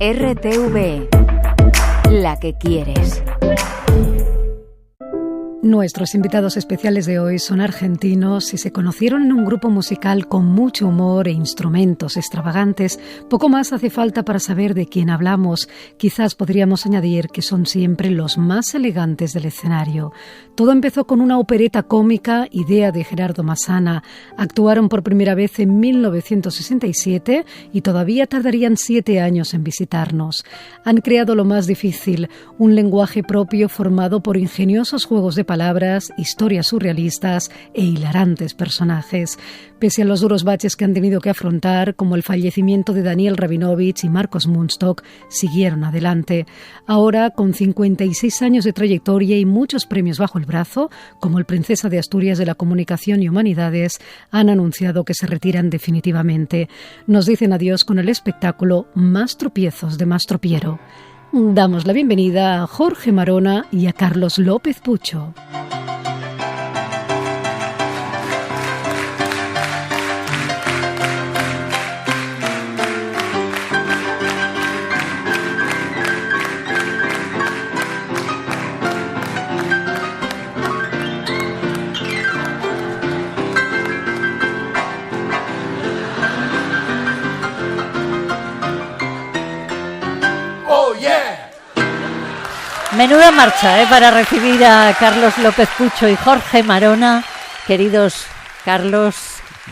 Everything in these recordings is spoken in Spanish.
RTV, la que quieres. Nuestros invitados especiales de hoy son argentinos y se conocieron en un grupo musical con mucho humor e instrumentos extravagantes. Poco más hace falta para saber de quién hablamos. Quizás podríamos añadir que son siempre los más elegantes del escenario. Todo empezó con una opereta cómica, idea de Gerardo Massana. Actuaron por primera vez en 1967 y todavía tardarían 7 años en visitarnos. Han creado lo más difícil, un lenguaje propio formado por ingeniosos juegos de palabras, historias surrealistas e hilarantes personajes. Pese a los duros baches que han tenido que afrontar, como el fallecimiento de Daniel Rabinovich y Marcos Mundstock, siguieron adelante. Ahora, con 56 años de trayectoria y muchos premios bajo el brazo, como el Princesa de Asturias de la Comunicación y Humanidades, han anunciado que se retiran definitivamente. Nos dicen adiós con el espectáculo Más tropiezos de Mastro Piero. Damos la bienvenida a Jorge Marona y a Carlos López Pucho. Menuda marcha, para recibir a Carlos López Pucho y Jorge Marona. Queridos Carlos,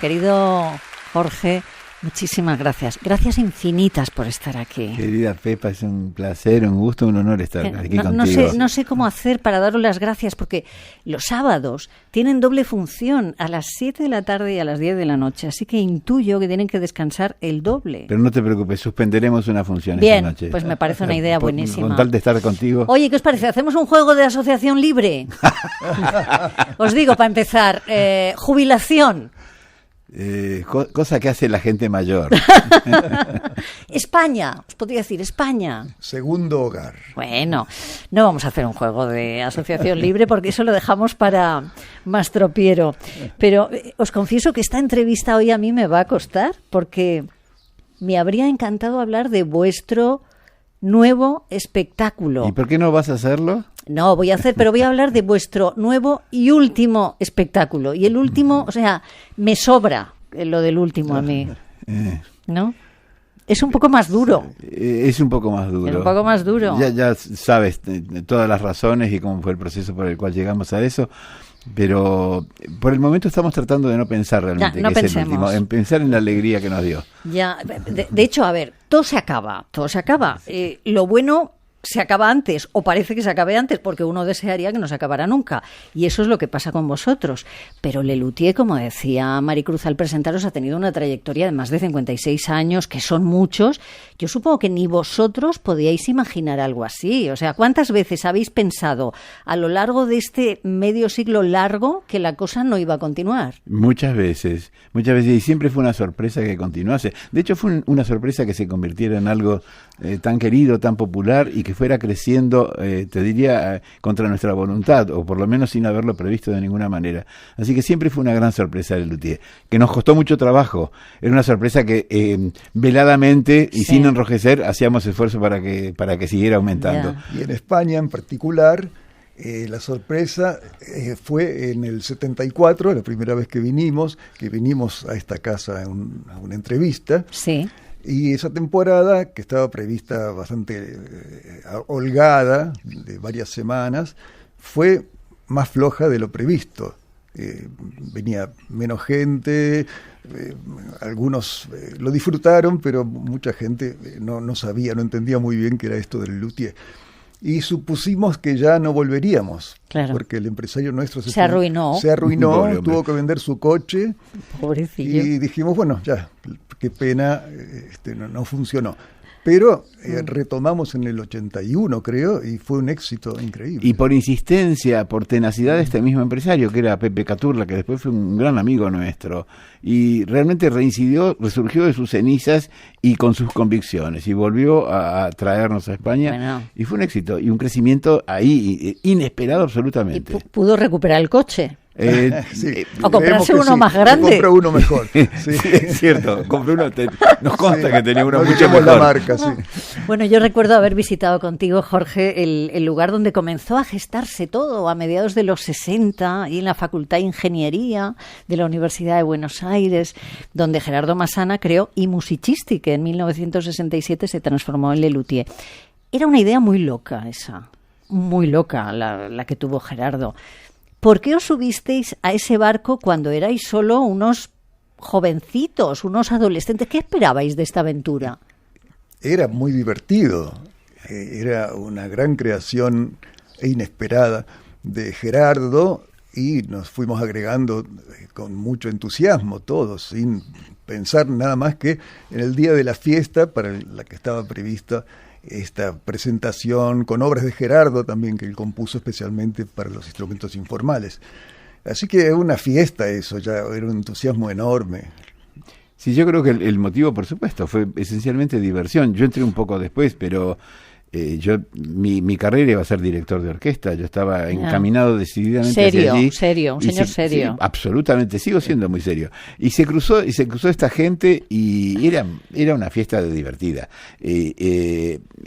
querido Jorge, muchísimas gracias. Gracias infinitas por estar aquí. Querida Pepa, es un placer, un gusto, un honor estar aquí contigo. No sé cómo hacer para daros las gracias, porque los sábados tienen doble función, a las 7 de la tarde y a las 10 de la noche, así que intuyo que tienen que descansar el doble. Pero no te preocupes, suspenderemos una función Bien, esta noche. Pues me parece una idea buenísima. Con tal de estar contigo. Oye, ¿qué os parece? ¿Hacemos un juego de asociación libre? Os digo, para empezar, jubilación. Cosa que hace la gente mayor. España, os podría decir España. Segundo hogar. Bueno, no vamos a hacer un juego de asociación libre porque eso lo dejamos para Mastro Piero. Pero os confieso que esta entrevista hoy a mí me va a costar porque me habría encantado hablar de vuestro nuevo espectáculo. ¿Y por qué no vas a hacerlo? No, voy a hablar de vuestro nuevo y último espectáculo. Y el último, o sea, me sobra lo del último a mí. ¿No? Es un poco más duro. Es un poco más duro. Es un poco más duro. Ya sabes todas las razones y cómo fue el proceso por el cual llegamos a eso. Pero por el momento estamos tratando de no pensar realmente no que es el último, en pensar en la alegría que nos dio. Ya, de hecho, a ver, todo se acaba. Lo bueno se acaba antes, o parece que se acabe antes, porque uno desearía que no se acabara nunca. Y eso es lo que pasa con vosotros. Pero Lelutier, como decía Maricruz al presentaros, ha tenido una trayectoria de más de 56 años, que son muchos. Yo supongo que ni vosotros podíais imaginar algo así. O sea, ¿cuántas veces habéis pensado a lo largo de este medio siglo largo que la cosa no iba a continuar? Muchas veces, y siempre fue una sorpresa que continuase. De hecho, fue una sorpresa que se convirtiera en algo tan querido, tan popular, y que fuera creciendo, te diría, contra nuestra voluntad, o por lo menos sin haberlo previsto de ninguna manera. Así que siempre fue una gran sorpresa de Lelutier, que nos costó mucho trabajo. Era una sorpresa que veladamente y sin enrojecer hacíamos esfuerzo para que siguiera aumentando. Yeah. Y en España en particular, la sorpresa fue en el 74, la primera vez que vinimos a esta casa a una entrevista. Sí. Y esa temporada, que estaba prevista bastante holgada, de varias semanas, fue más floja de lo previsto. Venía menos gente, algunos lo disfrutaron, pero mucha gente no sabía, no entendía muy bien qué era esto del Lelutier. Y supusimos que ya no volveríamos, claro, porque el empresario nuestro se arruinó, tuvo que vender su coche. Pobrecillo. Y dijimos, bueno, ya, qué pena, no funcionó. Pero retomamos en el 81, creo, y fue un éxito increíble. Y por insistencia, por tenacidad de este mismo empresario, que era Pepe Caturla, que después fue un gran amigo nuestro, y realmente resurgió de sus cenizas y con sus convicciones, y volvió a traernos a España, bueno, y fue un éxito, y un crecimiento ahí inesperado absolutamente. Y pudo recuperar el coche. Sí, o comprarse creemos que uno más grande. Compró uno mejor. Sí. Sí, es cierto, compré uno, nos consta Sí, que tenía uno no mucho dijimos mejor. la marca, sí. Bueno, yo recuerdo haber visitado contigo, Jorge, el lugar donde comenzó a gestarse todo a mediados de los 60 y en la Facultad de Ingeniería de la Universidad de Buenos Aires, donde Gerardo Massana creó I Musicisti, que en 1967 se transformó en Lelutier. Era una idea muy loca esa, muy loca la que tuvo Gerardo. ¿Por qué os subisteis a ese barco cuando erais solo unos jovencitos, unos adolescentes? ¿Qué esperabais de esta aventura? Era muy divertido, era una gran creación inesperada de Gerardo y nos fuimos agregando con mucho entusiasmo todos, sin pensar nada más que en el día de la fiesta para la que estaba prevista esta presentación con obras de Gerardo también, que él compuso especialmente para los instrumentos informales. Así que era una fiesta eso, ya era un entusiasmo enorme. Sí, yo creo que el motivo, por supuesto, fue esencialmente diversión. Yo entré un poco después, pero mi carrera iba a ser director de orquesta. Yo estaba encaminado decididamente hacia allí. Serio, un señor serio. Sí, absolutamente, sigo siendo muy serio. Y se cruzó esta gente y era una fiesta divertida.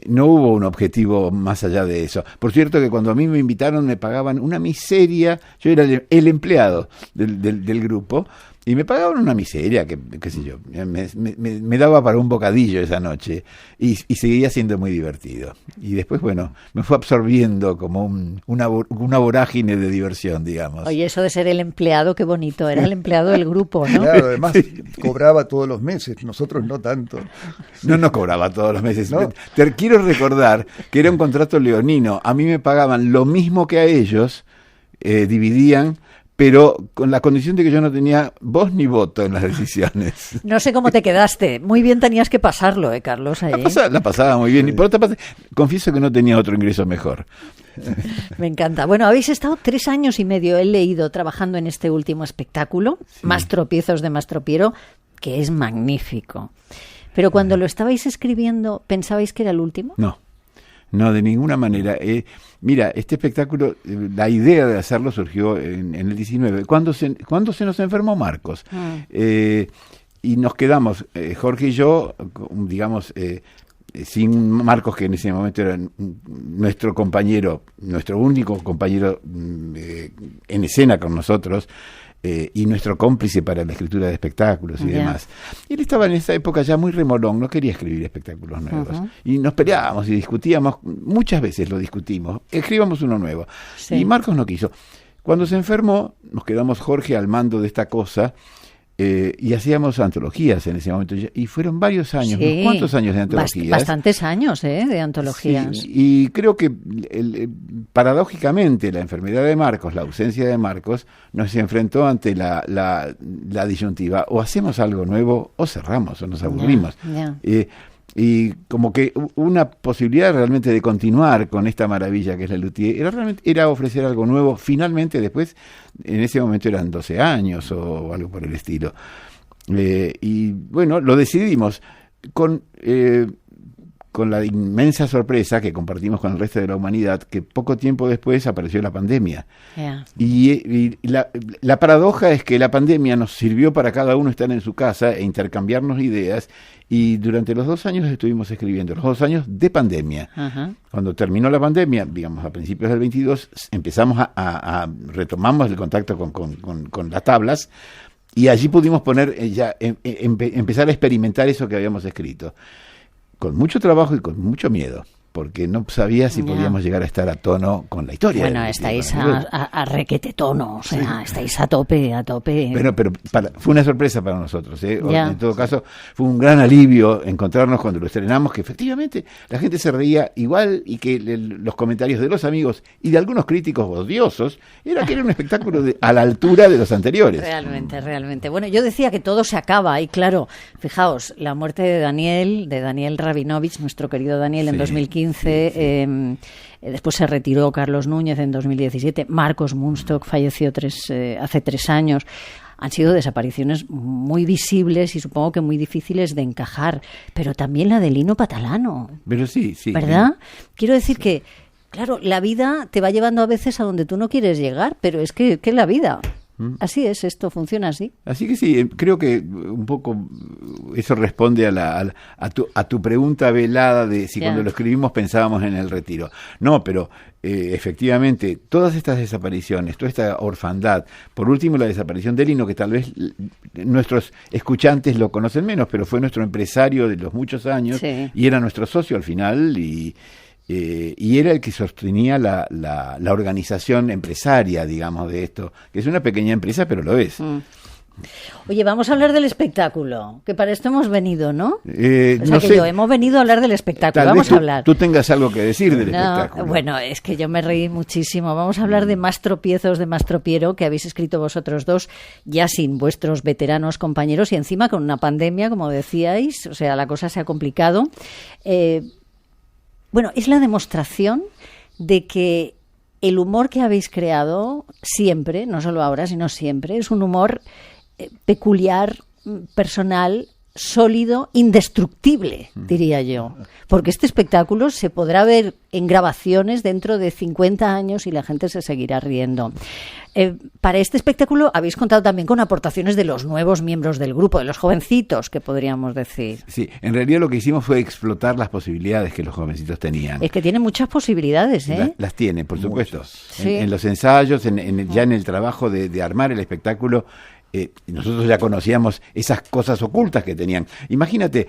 No hubo un objetivo más allá de eso. Por cierto que cuando a mí me invitaron me pagaban una miseria. Yo era el empleado del grupo. Y me pagaban una miseria, qué sé yo, me daba para un bocadillo esa noche y seguía siendo muy divertido. Y después, bueno, me fue absorbiendo como una vorágine de diversión, digamos. Oye, eso de ser el empleado, qué bonito, era el empleado del grupo, ¿no? Claro, además cobraba todos los meses, nosotros no tanto. No cobraba todos los meses. No. Te quiero recordar que era un contrato leonino, a mí me pagaban lo mismo que a ellos, dividían, pero con la condición de que yo no tenía voz ni voto en las decisiones. No sé cómo te quedaste. Muy bien tenías que pasarlo, Carlos, ahí. La pasaba muy bien. Y por otra parte, confieso que no tenía otro ingreso mejor. Me encanta. Bueno, habéis estado 3 años y medio, he leído, trabajando en este último espectáculo, sí. Más tropiezos de Mastropiero, que es magnífico. Pero cuando lo estabais escribiendo, ¿pensabais que era el último? No, de ninguna manera. Mira, este espectáculo, la idea de hacerlo surgió en el 19, cuando se nos enfermó Marcos. Y nos quedamos, Jorge y yo, digamos, sin Marcos, que en ese momento era nuestro compañero, nuestro único compañero en escena con nosotros, y nuestro cómplice para la escritura de espectáculos y demás. Y él estaba en esa época ya muy remolón, no quería escribir espectáculos nuevos. Y nos peleábamos y discutíamos, muchas veces lo discutimos, escribamos uno nuevo. Sí. Y Marcos no quiso. Cuando se enfermó, nos quedamos Jorge al mando de esta cosa, y hacíamos antologías en ese momento. Y fueron varios años, sí, unos cuantos años de antologías. Bastantes años de antologías. Sí, y creo que paradójicamente la enfermedad de Marcos, la ausencia de Marcos, nos enfrentó ante la disyuntiva: o hacemos algo nuevo o cerramos o nos aburrimos. Y como que una posibilidad realmente de continuar con esta maravilla que es Lelutier era ofrecer algo nuevo. Finalmente, después, en ese momento eran 12 años o algo por el estilo. Y bueno, lo decidimos con la inmensa sorpresa que compartimos con el resto de la humanidad, que poco tiempo después apareció la pandemia. Y la paradoja es que la pandemia nos sirvió para cada uno estar en su casa e intercambiarnos ideas, y durante los 2 años estuvimos escribiendo, los 2 años de pandemia. Cuando terminó la pandemia, digamos a principios del 22, empezamos retomamos el contacto con las tablas, y allí pudimos poner empezar a experimentar eso que habíamos escrito. Con mucho trabajo y con mucho miedo, porque no sabía si podíamos llegar a estar a tono con la historia. Bueno, estáis a requete tono, o sea, estáis a tope. Pero fue una sorpresa para nosotros, En todo caso, fue un gran alivio encontrarnos cuando lo estrenamos, que efectivamente la gente se reía igual, y que los comentarios de los amigos y de algunos críticos odiosos era que era un espectáculo a la altura de los anteriores. Realmente. Bueno, yo decía que todo se acaba, y claro, fijaos, la muerte de Daniel Rabinovich, nuestro querido Daniel, en 2015. Después se retiró Carlos Núñez en 2017. Marcos Munstock falleció hace 3 años. Han sido desapariciones muy visibles y supongo que muy difíciles de encajar. Pero también la de Lino Patalano. Pero sí. ¿Verdad? Quiero decir que, claro, la vida te va llevando a veces a donde tú no quieres llegar, pero es que es la vida. Así es, esto funciona así. Así que sí, creo que un poco eso responde a tu pregunta velada de si cuando lo escribimos pensábamos en el retiro. No, pero efectivamente, todas estas desapariciones, toda esta orfandad, por último la desaparición de Lino, que tal vez nuestros escuchantes lo conocen menos, pero fue nuestro empresario de los muchos años y era nuestro socio al final y era el que sostenía la organización empresaria, digamos, de esto, que es una pequeña empresa, pero lo es. Oye, vamos a hablar del espectáculo, que para esto hemos venido, ¿no? No sé, hemos venido a hablar del espectáculo. Tal vamos vez a hablar. Tú tengas algo que decir del espectáculo. Bueno, es que yo me reí muchísimo. Vamos a hablar de Más tropiezos de Mastropiero, que habéis escrito vosotros dos, ya sin vuestros veteranos compañeros y encima con una pandemia, como decíais. O sea, la cosa se ha complicado. Bueno, es la demostración de que el humor que habéis creado siempre, no solo ahora, sino siempre, es un humor peculiar, personal, sólido, indestructible, diría yo. Porque este espectáculo se podrá ver en grabaciones dentro de 50 años y la gente se seguirá riendo. Para este espectáculo habéis contado también con aportaciones de los nuevos miembros del grupo, de los jovencitos, que podríamos decir. Sí, en realidad lo que hicimos fue explotar las posibilidades que los jovencitos tenían. Es que tienen muchas posibilidades, ¿eh? Las tienen, por supuesto. Sí. En los ensayos, ya en el trabajo de armar el espectáculo, nosotros ya conocíamos esas cosas ocultas que tenían. Imagínate,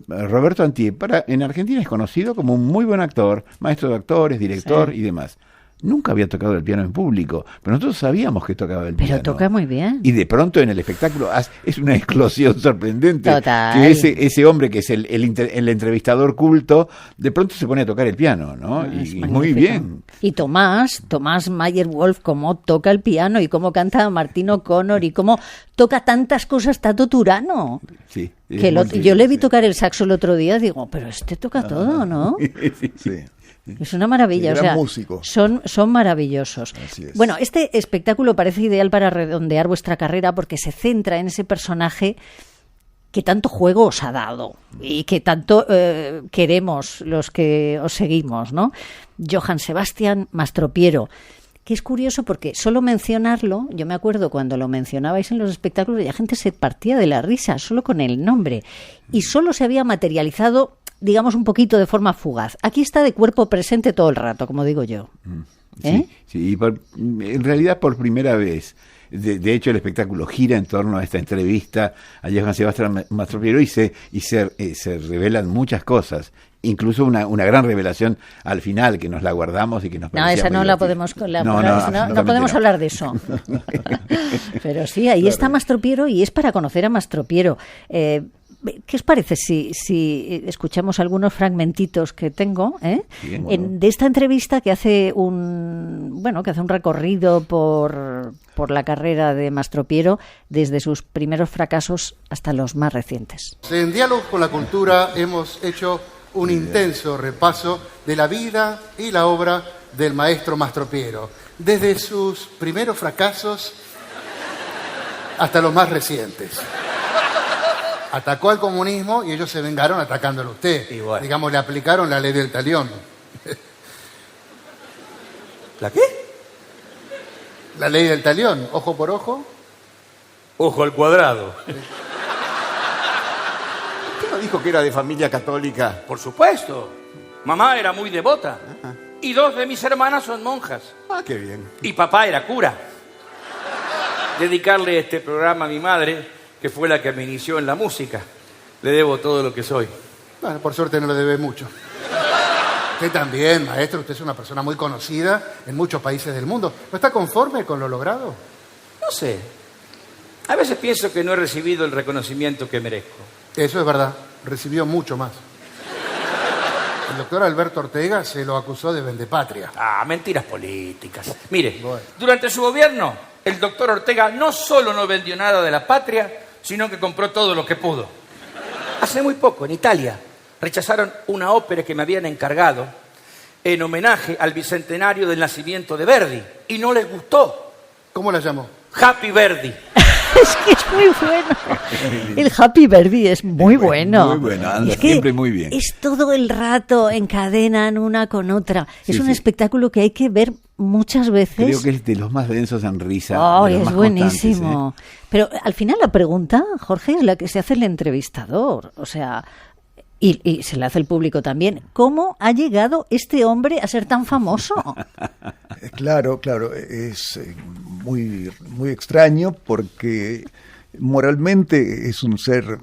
Roberto Antier, en Argentina es conocido como un muy buen actor, maestro de actores, director y demás. Nunca había tocado el piano en público, pero nosotros sabíamos que tocaba el piano. Pero toca muy bien. Y de pronto en el espectáculo es una explosión sorprendente. Total. Que ese hombre que es el entrevistador culto, de pronto se pone a tocar el piano, ¿no? Y muy bien. Y Tomás Mayer-Wolf, cómo toca el piano y cómo canta Martín O'Connor y cómo toca tantas cosas Tato Turano. Sí. Que yo le vi tocar el saxo el otro día, digo, pero este toca todo, ¿no? Sí. Es una maravilla, gran músico. Son maravillosos. Así es. Bueno, este espectáculo parece ideal para redondear vuestra carrera porque se centra en ese personaje que tanto juego os ha dado y que tanto queremos los que os seguimos, ¿no? Johann Sebastian Mastropiero, que es curioso porque solo mencionarlo, yo me acuerdo cuando lo mencionabais en los espectáculos, la gente se partía de la risa solo con el nombre y solo se había materializado, digamos, un poquito de forma fugaz. Aquí está de cuerpo presente todo el rato, como digo yo. Sí, en realidad por primera vez. De hecho, el espectáculo gira en torno a esta entrevista a Johann Sebastian Mastropiero y se revelan muchas cosas. Incluso una gran revelación al final que nos la guardamos y que nos parecía esa no la podemos no podemos hablar de eso. Pero sí, ahí está Mastropiero y es para conocer a Mastropiero. ¿Qué os parece si escuchamos algunos fragmentitos que tengo de esta entrevista que hace un recorrido por la carrera de Mastropiero desde sus primeros fracasos hasta los más recientes? En Diálogo con la Cultura hemos hecho un intenso repaso de la vida y la obra del maestro Mastropiero, desde sus primeros fracasos hasta los más recientes. Atacó al comunismo y ellos se vengaron atacándolo a usted. Igual. Digamos, le aplicaron la ley del talión. ¿La qué? La ley del talión, ojo por ojo. Ojo al cuadrado. ¿Usted no dijo que era de familia católica? Por supuesto. Mamá era muy devota. Y 2 de mis hermanas son monjas. Ah, qué bien. Y papá era cura. Dedicarle este programa a mi madre, que fue la que me inició en la música. Le debo todo lo que soy. Bueno, por suerte no le debe mucho. Usted también, maestro. Usted es una persona muy conocida en muchos países del mundo. ¿No está conforme con lo logrado? No sé. A veces pienso que no he recibido el reconocimiento que merezco. Eso es verdad. Recibió mucho más. El doctor Alberto Ortega se lo acusó de vendepatria. Ah, mentiras políticas. Mire, durante su gobierno, el doctor Ortega no solo no vendió nada de la patria, sino que compró todo lo que pudo. Hace muy poco, en Italia, rechazaron una ópera que me habían encargado en homenaje al bicentenario del nacimiento de Verdi. Y no les gustó. ¿Cómo la llamó? Happy Verdi. Es que es muy bueno. El Happy Birthday es muy bueno. Muy bueno, anda Es que siempre muy bien. es todo el rato encadenan una con otra. Sí, es un sí. espectáculo que hay que ver muchas veces. Creo que es de los más densos en risa. Oh, de los es más buenísimo. constantes, Pero al final la pregunta, Jorge, es la que se hace el entrevistador. O sea, y se la hace el público también. ¿Cómo ha llegado este hombre a ser tan famoso? Claro, es muy, muy extraño porque moralmente es un ser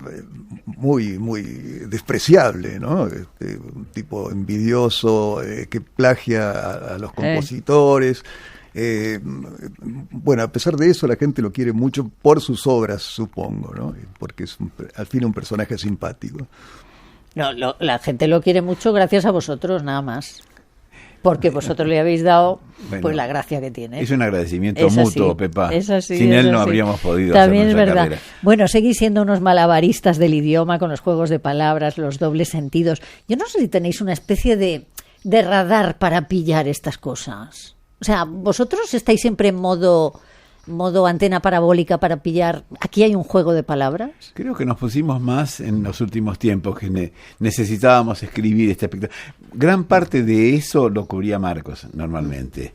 muy, muy despreciable, ¿no? Un tipo envidioso que plagia a los compositores. Bueno, a pesar de eso, la gente lo quiere mucho por sus obras, supongo, ¿no? Porque es al fin un personaje simpático. No, la gente lo quiere mucho gracias a vosotros, nada más. Porque vosotros le habéis dado pues la gracia que tiene. Es un agradecimiento Es así, mutuo, Pepa. es así, Sin es él no así. habríamos podido También hacer es nuestra verdad. carrera. Bueno, seguís siendo unos malabaristas del idioma con los juegos de palabras, los dobles sentidos. Yo no sé si tenéis una especie de radar para pillar estas cosas. O sea, vosotros estáis siempre en modo antena parabólica para pillar. Aquí hay un juego de palabras. Creo que nos pusimos más en los últimos tiempos, que necesitábamos escribir este espectáculo. Gran parte de eso lo cubría Marcos normalmente.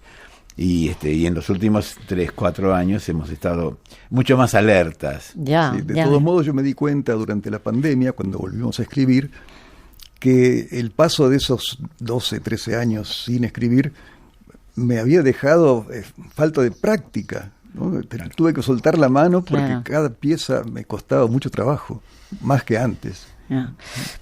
Y en los últimos 3-4 años hemos estado mucho más alertas. Ya, Sí, de ya. todos modos, yo me di cuenta durante la pandemia, cuando volvimos a escribir, que el paso de esos 12, 13 años sin escribir me había dejado falta de práctica, ¿no? Tuve que soltar la mano porque Claro. cada pieza me costaba mucho trabajo, más que antes. Ya.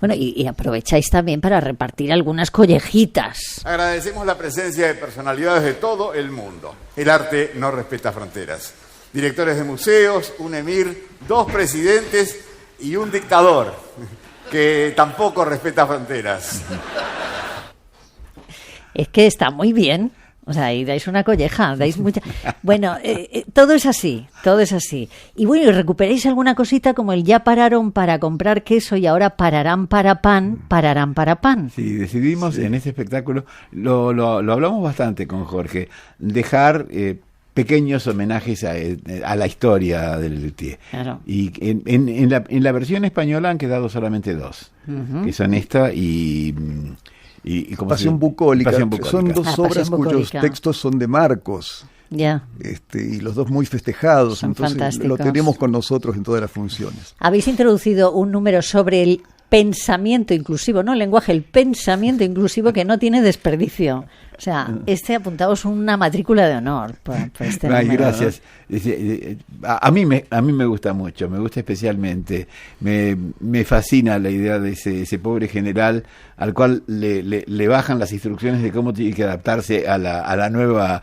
Bueno, y aprovecháis también para repartir algunas collejitas. Agradecemos la presencia de personalidades de todo el mundo. El arte no respeta fronteras. Directores de museos, un emir, 2 presidentes y un dictador que tampoco respeta fronteras. Es que está muy bien. O sea, ahí dais una colleja, dais mucha... Bueno, todo es así, todo es así. Y bueno, ¿y recuperéis alguna cosita como el ya pararon para comprar queso y ahora pararán para pan? Sí, decidimos en este espectáculo, lo hablamos bastante con Jorge, dejar pequeños homenajes a la historia del luthier. Claro. Y en la versión española han quedado solamente 2, que son esta y ¿cómo se Pasión llama? bucólica, Pasión que son bucólica. dos Pasión obras cuyos bucólica. textos son de Marcos. Ya. Y los dos muy festejados, Son entonces fantásticos. lo tenemos con nosotros en todas las funciones. Habéis introducido un número sobre el pensamiento inclusivo, no el lenguaje, el pensamiento inclusivo que no tiene desperdicio. O sea, apuntaos una matrícula de honor por este Ay, número. gracias. A mí me gusta mucho, me gusta especialmente. Me fascina la idea de ese pobre general al cual le bajan las instrucciones de cómo tiene que adaptarse a la nueva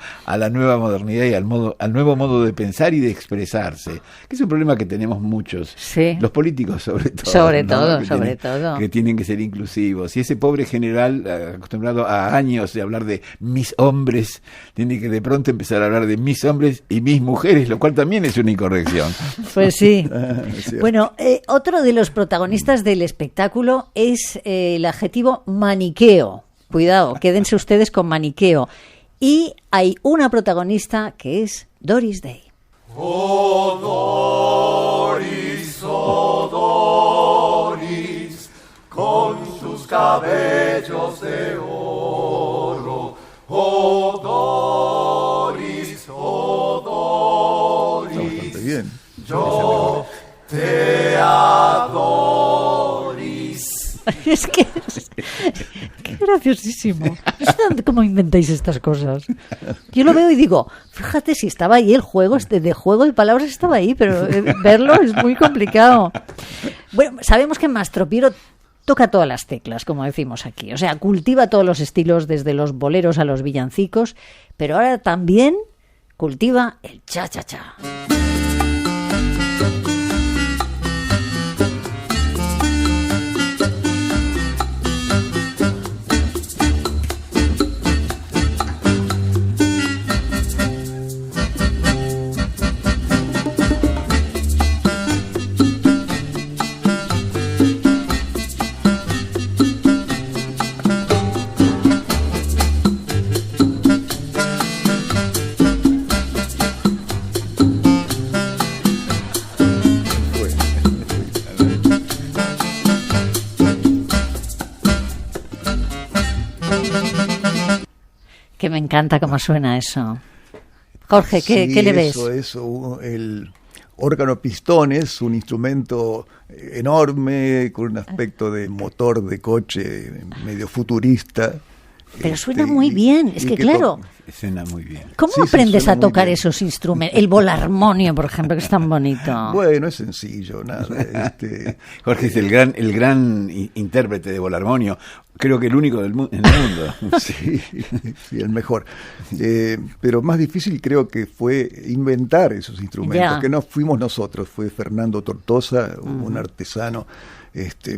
modernidad y al nuevo modo de pensar y de expresarse, que es un problema que tenemos muchos, Sí. los políticos sobre todo. Sobre ¿no? todo, Que sobre tienen- todo. que tienen que ser inclusivos. Y ese pobre general, acostumbrado a años de hablar de mis hombres, tiene que de pronto empezar a hablar de mis hombres y mis mujeres, lo cual también es una incorrección. Pues sí. Es cierto. Bueno, otro de los protagonistas del espectáculo es el adjetivo maniqueo. Cuidado, quédense ustedes con maniqueo. Y hay una protagonista que es Doris Day. Está bastante bien. Es que qué graciosísimo. No sé cómo inventáis estas cosas. Yo lo veo y digo, fíjate si estaba ahí el juego, de juego de palabras estaba ahí, pero verlo es muy complicado. Bueno, sabemos que Mastropiero toca todas las teclas, como decimos aquí. O sea, cultiva todos los estilos, desde los boleros a los villancicos, pero ahora también cultiva el cha-cha-cha. Que me encanta cómo suena eso. Jorge, ¿qué le ves? Eso, el órgano pistón es un instrumento enorme, con un aspecto de motor de coche medio futurista. Pero suena muy bien, es que claro... Suena muy bien. ¿Cómo aprendes a tocar esos instrumentos? El volarmonio, por ejemplo, que es tan bonito. Bueno, es sencillo, nada. Jorge es el gran intérprete de volarmonio, creo que el único en el mundo. Sí, el mejor. Pero más difícil creo que fue inventar esos instrumentos, que no fuimos nosotros, fue Fernando Tortosa, un artesano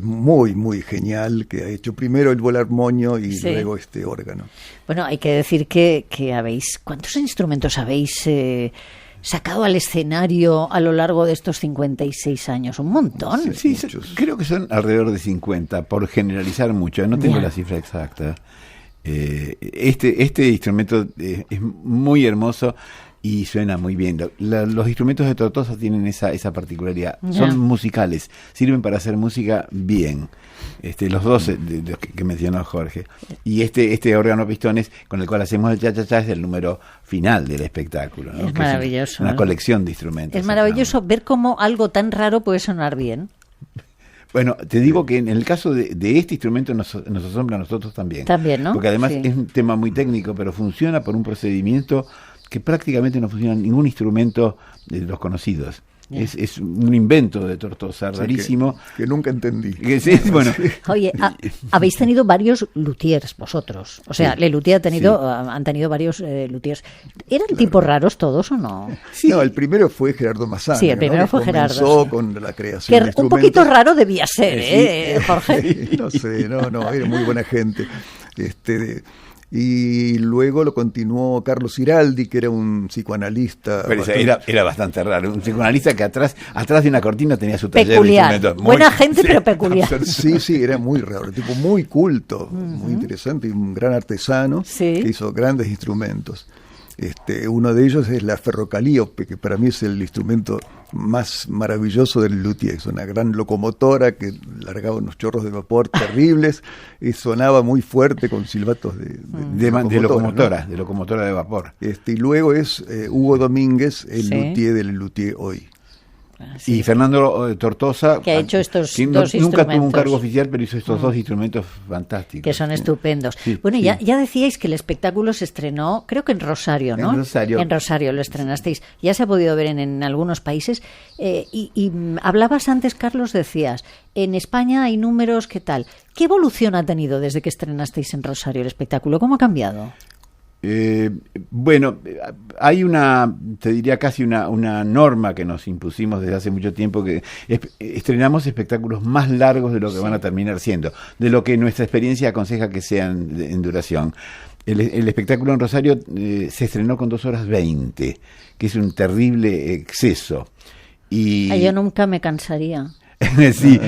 muy, muy genial, que ha hecho primero el volarmonio y luego este órgano. Bueno, hay que decir que ¿cuántos instrumentos habéis sacado al escenario a lo largo de estos 56 años? Un montón. Sí, creo que son alrededor de 50, por generalizar mucho, no tengo la cifra exacta. Este instrumento es muy hermoso y suena muy bien. Los instrumentos de Tortosa tienen esa particularidad. Son musicales, sirven para hacer música bien. Los dos de los que mencionó Jorge. Y este órgano pistones con el cual hacemos el cha-cha-cha es el número final del espectáculo, ¿no? Es maravilloso. Una colección de instrumentos. Es maravilloso ver cómo algo tan raro puede sonar bien. Bueno, te digo que en el caso de este instrumento nos asombra a nosotros también. También, ¿no? Porque además es un tema muy técnico, pero funciona por un procedimiento que prácticamente no funciona en ningún instrumento de los conocidos. Es un invento de Tortosa, rarísimo. Que nunca entendí. Bueno. Oye, habéis tenido varios luthiers vosotros. O sea, Le Luthier han tenido varios luthiers. ¿Eran tipos raros todos o no? Sí. No, el primero fue Gerardo Mazzana. Sí, el primero fue Gerardo. Comenzó con la creación de instrumentos. Un poquito raro debía ser, Jorge. Sí, no sé, era muy buena gente. Y luego lo continuó Carlos Ciraldi, que era un psicoanalista. Pero era bastante raro, un psicoanalista que atrás de una cortina tenía su taller peculiar. de instrumentos. Buena gente, pero peculiar. Sí, era muy raro, tipo muy culto, muy interesante, y un gran artesano que hizo grandes instrumentos. Uno de ellos es la ferrocalíope, que para mí es el instrumento más maravilloso del luthier. Es una gran locomotora que largaba unos chorros de vapor terribles y sonaba muy fuerte con silbatos de locomotora, ¿no? De locomotora de vapor. Y luego es Hugo Domínguez, el luthier del luthier hoy. Y Fernando Tortosa, que ha hecho estos dos instrumentos. Nunca tuvo un cargo oficial, pero hizo estos dos instrumentos fantásticos. Que son estupendos. Bueno, ya decíais que el espectáculo se estrenó, creo que en Rosario, ¿no? En Rosario lo estrenasteis. Ya se ha podido ver en algunos países. Y hablabas antes, Carlos, decías, en España hay números, ¿qué tal? ¿Qué evolución ha tenido desde que estrenasteis en Rosario el espectáculo? ¿Cómo ha cambiado? Bueno, hay te diría casi una norma que nos impusimos desde hace mucho tiempo, que estrenamos espectáculos más largos de lo que van a terminar siendo, de lo que nuestra experiencia aconseja que sean en duración. El espectáculo en Rosario se estrenó con 2 horas 20, que es un terrible exceso. Yo nunca me cansaría. Sí,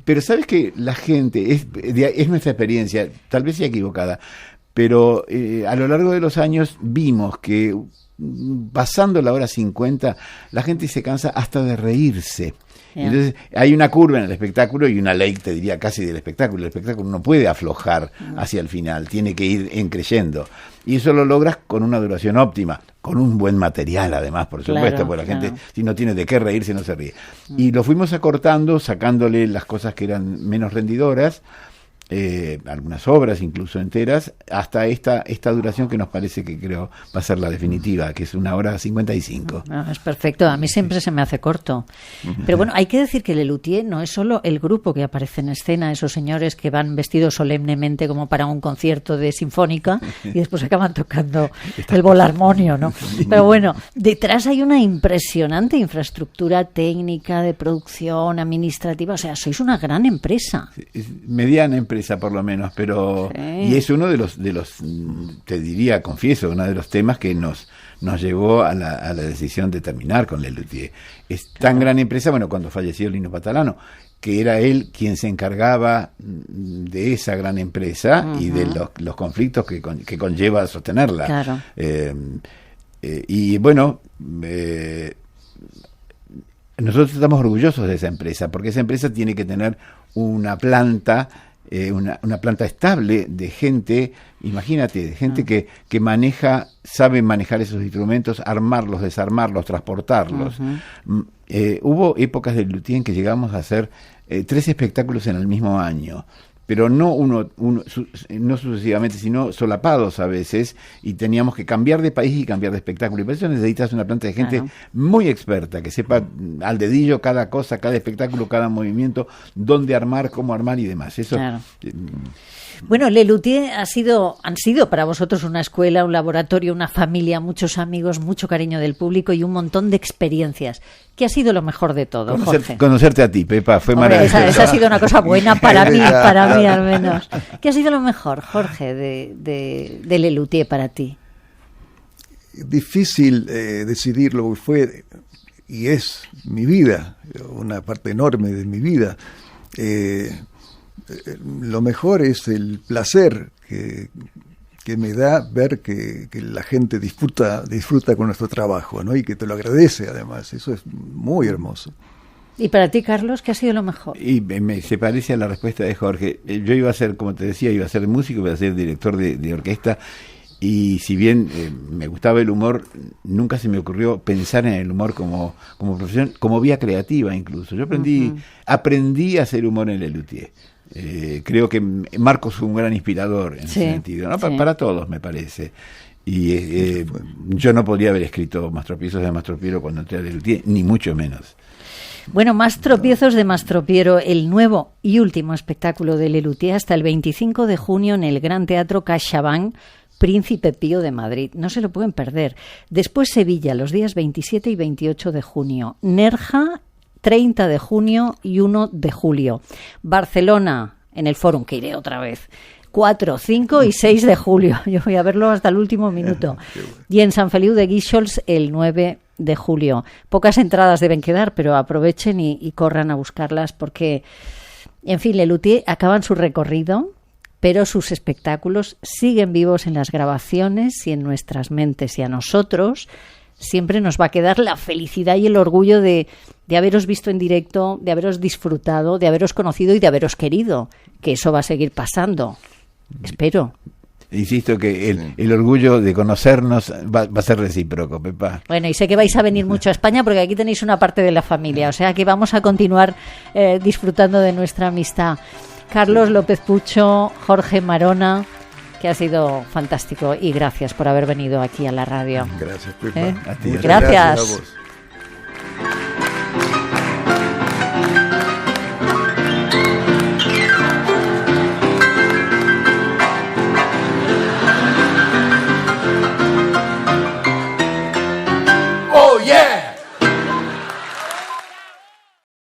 pero sabes que la gente, es nuestra experiencia, tal vez sea equivocada, pero a lo largo de los años vimos que pasando la hora 50 la gente se cansa hasta de reírse. Entonces hay una curva en el espectáculo y una ley, te diría, casi del espectáculo. El espectáculo no puede aflojar hacia el final, tiene que ir creyendo. Y eso lo logras con una duración óptima, con un buen material además, por supuesto, porque la gente, si no tiene de qué reírse, no se ríe. Y lo fuimos acortando, sacándole las cosas que eran menos rendidoras, algunas obras incluso enteras, hasta esta duración que nos parece que creo va a ser la definitiva, que es 1 hora 55. Es perfecto, a mí siempre se me hace corto. Pero bueno, hay que decir que Le Luthier no es solo el grupo que aparece en escena, esos señores que van vestidos solemnemente como para un concierto de sinfónica y después acaban tocando el volarmonio, ¿no? Pero bueno, detrás hay una impresionante infraestructura técnica, de producción, administrativa, o sea, sois una gran empresa. Mediana empresa, por lo menos, pero y es uno de los te diría, confieso, uno de los temas que nos llevó a la decisión de terminar con Le Luthier. Es tan gran empresa, bueno, cuando falleció Lino Patalano, que era él quien se encargaba de esa gran empresa y de los conflictos que conlleva sostenerla. Claro. Y bueno, nosotros estamos orgullosos de esa empresa, porque esa empresa tiene que tener una planta una planta estable de gente, imagínate, de gente que sabe manejar esos instrumentos, armarlos, desarmarlos, transportarlos. Hubo épocas del luthier en que llegamos a hacer 3 espectáculos en el mismo año, pero no no sucesivamente, sino solapados a veces, y teníamos que cambiar de país y cambiar de espectáculo. Y por eso necesitas una planta de gente muy experta, que sepa al dedillo cada cosa, cada espectáculo, cada movimiento, dónde armar, cómo armar y demás. Eso. Claro. Bueno, Les Luthiers han sido para vosotros una escuela, un laboratorio, una familia, muchos amigos, mucho cariño del público y un montón de experiencias. ¿Qué ha sido lo mejor de todo, Jorge? Conocerte a ti, Pepa, fue maravilloso. Esa ha sido una cosa buena para mí al menos. ¿Qué ha sido lo mejor, Jorge, de Les Luthiers para ti? Difícil decidirlo, fue y es mi vida, una parte enorme de mi vida. Lo mejor es el placer que me da ver que la gente disfruta con nuestro trabajo, ¿no? Y que te lo agradece además. Eso es muy hermoso. ¿Y para ti, Carlos, qué ha sido lo mejor? Y se parece a la respuesta de Jorge. Yo iba a ser, como te decía, iba a ser músico, iba a ser director de orquesta. Y si bien me gustaba el humor, nunca se me ocurrió pensar en el humor como profesión, como vía creativa incluso. Yo aprendí a hacer humor en Les Luthiers. Creo que Marcos fue un gran inspirador en ese sentido, ¿no? Para todos, me parece. Y yo no podría haber escrito Más tropiezos de Mastropiero cuando entré a Les Luthiers, ni mucho menos. Bueno, Más tropiezos de Mastropiero, el nuevo y último espectáculo de Les Luthiers hasta el 25 de junio en el Gran Teatro CaixaBank, Príncipe Pío de Madrid. No se lo pueden perder. Después Sevilla, los días 27 y 28 de junio. Nerja, 30 de junio y 1 de julio. Barcelona, en el Fórum, que iré otra vez. 4, 5 y 6 de julio. Yo voy a verlo hasta el último minuto. Y en San Feliu de Guíxols el 9 de julio. Pocas entradas deben quedar, pero aprovechen y corran a buscarlas porque, en fin, Les Luthiers acaban su recorrido, pero sus espectáculos siguen vivos en las grabaciones y en nuestras mentes. Y a nosotros siempre nos va a quedar la felicidad y el orgullo de haberos visto en directo, de haberos disfrutado, de haberos conocido y de haberos querido, que eso va a seguir pasando. Espero. Insisto que el orgullo de conocernos va a ser recíproco, Pepa. Bueno, y sé que vais a venir mucho a España porque aquí tenéis una parte de la familia, o sea que vamos a continuar disfrutando de nuestra amistad. Carlos López Pucho, Jorge Marona, que ha sido fantástico y gracias por haber venido aquí a la radio. Gracias, Pepa. Gracias. Gracias a vos.